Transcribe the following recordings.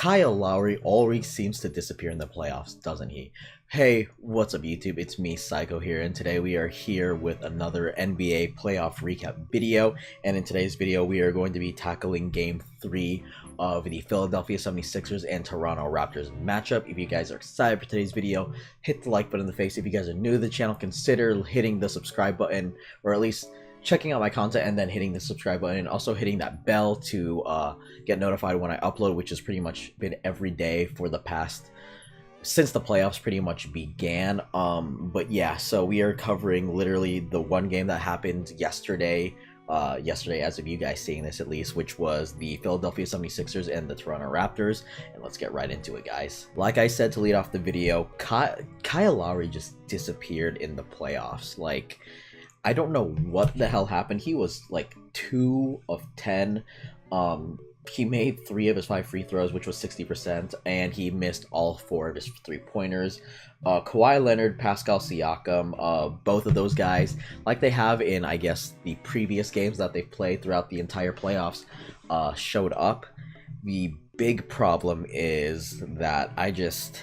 Kyle Lowry always seems to disappear in the playoffs, doesn't he? Hey, what's up YouTube? It's me, Saiko here, and today we are here with another NBA playoff recap video. And in today's video, we are going to be tackling Game 3 of the Philadelphia 76ers and Toronto Raptors matchup. If you guys are excited for today's video, hit the like button in the face. If you guys are new to the channel, consider hitting the subscribe button, or at least checking out my content and then hitting the subscribe button, and also hitting that bell to get notified when I upload, which has pretty much been every day for the past since the playoffs pretty much began. But yeah, so we are covering literally the one game that happened yesterday as of you guys seeing this at least, which was the Philadelphia 76ers and the Toronto Raptors. And let's get right into it, guys. Like I said to lead off the video, Kyle Lowry just disappeared in the playoffs. Like, I don't know what the hell happened. He was like 2 of 10. He made 3 of his 5 free throws, which was 60%, and he missed all 4 of his 3-pointers. Kawhi Leonard, Pascal Siakam, both of those guys, like they have in, I guess, the previous games that they've played throughout the entire playoffs, showed up. The big problem is that I just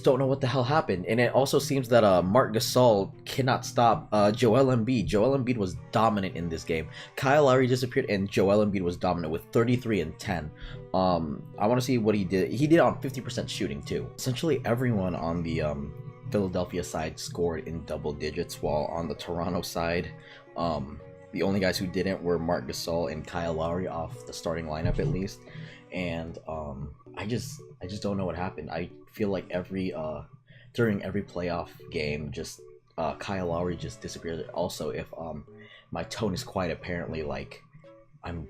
don't know what the hell happened. And it also seems that Marc Gasol cannot stop Joel Embiid. Joel Embiid was dominant in this game. Kyle Lowry disappeared and Joel Embiid was dominant with 33 and 10. I want to see what he did. He did on 50% shooting too. Essentially everyone on the Philadelphia side scored in double digits, while on the Toronto side, the only guys who didn't were Marc Gasol and Kyle Lowry off the starting lineup at least. And I just don't know what happened. I feel like during every playoff game, just Kyle Lowry just disappeared. Also, if my tone is quiet, apparently, like I'm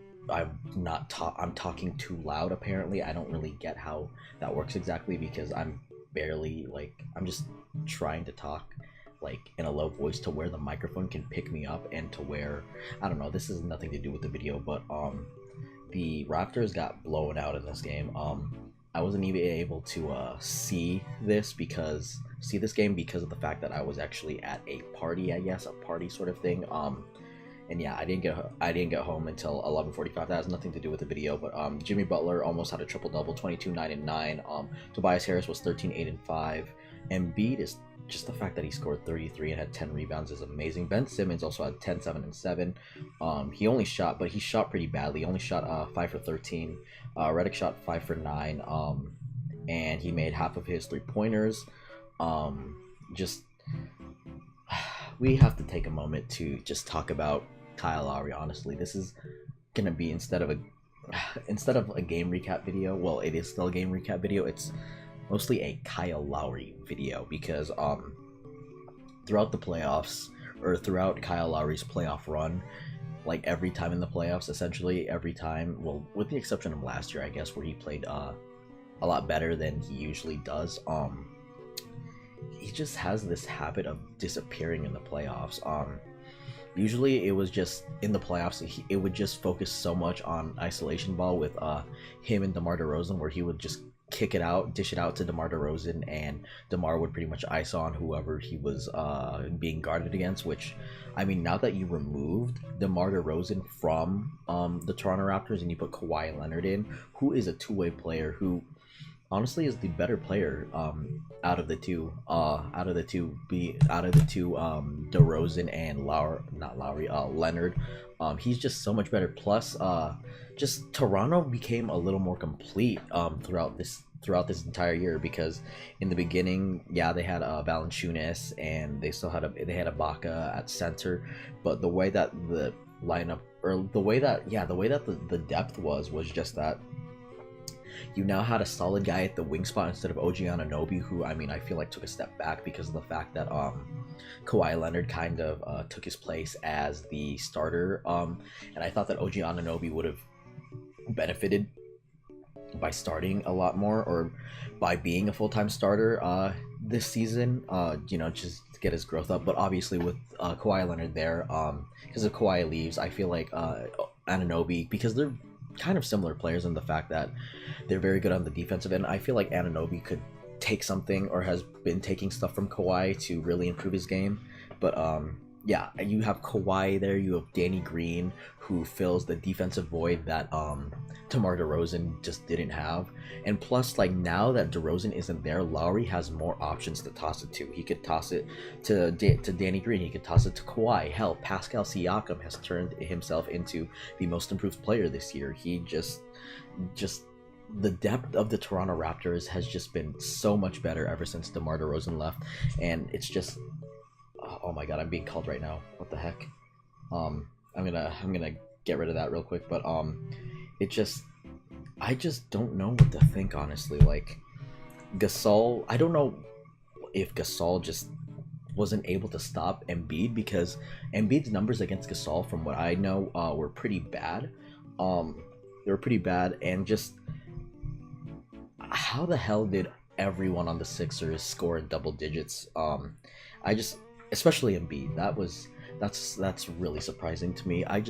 talking too loud. Apparently, I don't really get how that works exactly, because I'm just trying to talk like in a low voice to where the microphone can pick me up, and to where, I don't know, this has nothing to do with the video, but the Raptors got blown out in this game. I wasn't even able to see this game because of the fact that I was actually at a party, I guess, a party sort of thing. And yeah, I didn't get home until 11:45. That has nothing to do with the video, but Jimmy Butler almost had a triple-double, 22, 9, and 9. Tobias Harris was 13, 8, and 5. Embiid, is just the fact that he scored 33 and had 10 rebounds is amazing. Ben Simmons also had 10, 7, and 7. He shot pretty badly. He only shot 5 for 13. Redick shot 5 for 9. And he made half of his 3-pointers. We have to take a moment to just talk about Kyle Lowry. Honestly, this is gonna be, instead of a game recap video, well, it is still a game recap video, it's mostly a Kyle Lowry video, because throughout the playoffs, or throughout Kyle Lowry's playoff run, like every time in the playoffs, essentially every time, well, with the exception of last year, I guess, where he played a lot better than he usually does, he just has this habit of disappearing in the playoffs. Usually it was just in the playoffs, it would just focus so much on isolation ball with him and DeMar DeRozan, where he would just dish it out to DeMar DeRozan, and DeMar would pretty much ice on whoever he was being guarded against. Which, I mean, now that you removed DeMar DeRozan from the Toronto Raptors and you put Kawhi Leonard in, who is a two-way player, who honestly is the better player out of the two DeRozan and Leonard. He's just so much better. Plus, just Toronto became a little more complete throughout this entire year, because in the beginning, yeah, they had Valanciunas, and they still had Ibaka at center, but the way that the lineup, or the way that the depth was just that you now had a solid guy at the wing spot instead of OG Anunoby, who, I mean, I feel like took a step back because of the fact that Kawhi Leonard kind of took his place as the starter, and I thought that OG Anunoby would have benefited by starting a lot more, or by being a full-time starter this season, just to get his growth up. But obviously with Kawhi Leonard there, because if Kawhi leaves, I feel like Anunoby, because they're kind of similar players in the fact that they're very good on the defensive end, I feel like Anunoby could take something, or has been taking stuff from Kawhi to really improve his game. But yeah, you have Kawhi there, you have Danny Green, who fills the defensive void that DeMar DeRozan just didn't have. And plus, like, now that DeRozan isn't there, Lowry has more options to toss it to. He could toss it to Danny Green, he could toss it to Kawhi. Hell, Pascal Siakam has turned himself into the most improved player this year. He just the depth of the Toronto Raptors has just been so much better ever since DeMar DeRozan left, and it's just, oh my god, I'm being called right now. What the heck? I'm gonna get rid of that real quick. But it just, I just don't know what to think, honestly. Like, Gasol, I don't know if Gasol just wasn't able to stop Embiid, because Embiid's numbers against Gasol, from what I know, were pretty bad. They were pretty bad, and just how the hell did everyone on the Sixers score in double digits? I just, especially Embiid, that's really surprising to me. I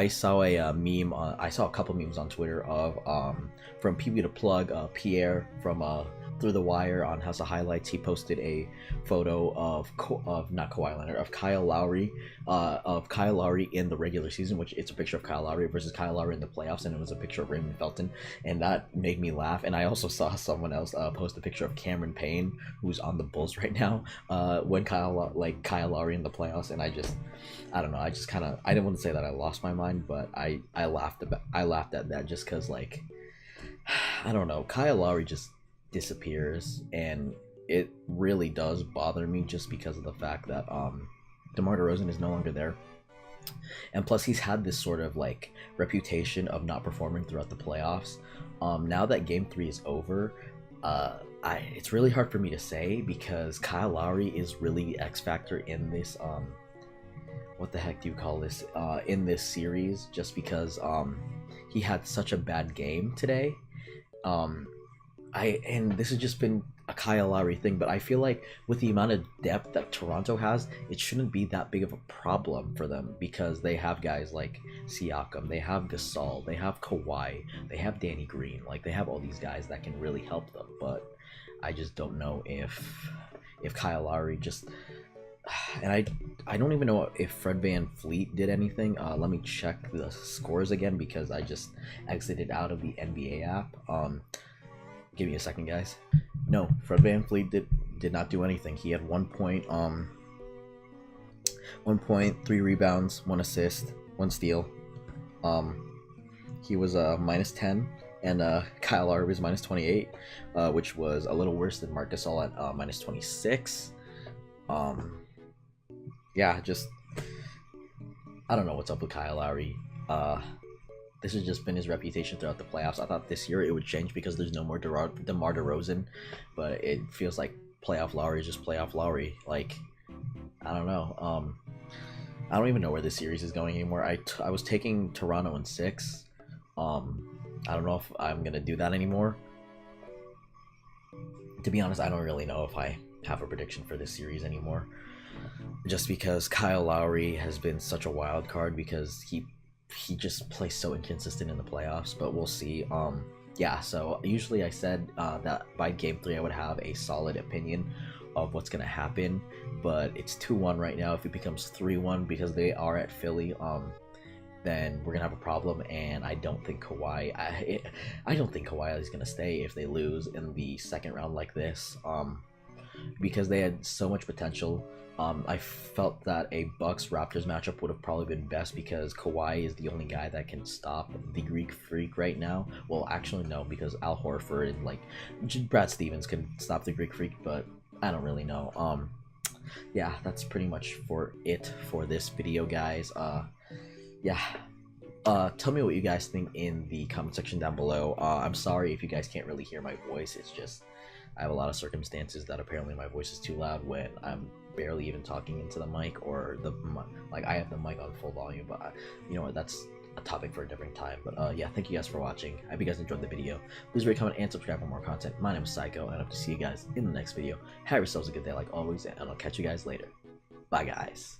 saw a meme I saw a couple memes on Twitter of from PB to Plug, Pierre from Through the Wire on House of Highlights. He posted a photo of not Kawhi Leonard, of Kyle Lowry in the regular season, which it's a picture of Kyle Lowry versus Kyle Lowry in the playoffs, and it was a picture of Raymond Felton, and that made me laugh. And I also saw someone else post a picture of Cameron Payne, who's on the Bulls right now, when Kyle Lowry in the playoffs, and I don't know, I just kind of, I didn't want to say that I lost my mind, but I laughed at that, just because, like, I don't know, Kyle Lowry just disappears, and it really does bother me, just because of the fact that DeMar DeRozan is no longer there, and plus he's had this sort of like reputation of not performing throughout the playoffs. Now that Game 3 is over, it's really hard for me to say, because Kyle Lowry is really the X factor in this what the heck do you call this, in this series, just because he had such a bad game today. And this has just been a Kyle Lowry thing, but I feel like with the amount of depth that Toronto has, it shouldn't be that big of a problem for them, because they have guys like Siakam, they have Gasol, they have Kawhi, they have Danny Green, like, they have all these guys that can really help them. But I just don't know if Kyle Lowry just, and I don't even know if Fred VanVleet did anything. Let me check the scores again, because I just exited out of the NBA app. Give me a second, guys. No, Fred VanVleet did not do anything. He had 1 point, 1 point, 3 rebounds, 1 assist, 1 steal. He was minus 10, and Kyle Lowry was minus 28, which was a little worse than Marc Gasol at minus 26. Yeah, just, I don't know what's up with Kyle Lowry. This has just been his reputation throughout the playoffs. I thought this year it would change because there's no more DeMar DeRozan, but it feels like Playoff Lowry is just Playoff Lowry. Like, I don't know. I don't even know where this series is going anymore. I was taking Toronto in 6. I don't know if I'm gonna do that anymore. To be honest, I don't really know if I have a prediction for this series anymore, just because Kyle Lowry has been such a wild card, because he just plays so inconsistent in the playoffs. But we'll see. Yeah, so usually I said that by Game 3 I would have a solid opinion of what's gonna happen, but it's 2-1 right now. If it becomes 3-1 because they are at Philly, then we're gonna have a problem. And I don't think Kawhi is gonna stay if they lose in the second round like this, because they had so much potential. I felt that a Bucks-Raptors matchup would have probably been best, because Kawhi is the only guy that can stop the Greek Freak right now. Well, actually no, because Al Horford and like Brad Stevens can stop the Greek Freak, but I don't really know. Yeah, that's pretty much for it for this video, guys. Yeah. Tell me what you guys think in the comment section down below. I'm sorry if you guys can't really hear my voice. It's just, I have a lot of circumstances that apparently my voice is too loud when I'm barely even talking into the mic, or like I have the mic on full volume. But you know what, that's a topic for a different time. But yeah, thank you guys for watching. I hope you guys enjoyed the video. Please rate, comment, and subscribe for more content. My name is Saiko, and I hope to see you guys in the next video. Have yourselves a good day like always, and I'll catch you guys later. Bye, guys.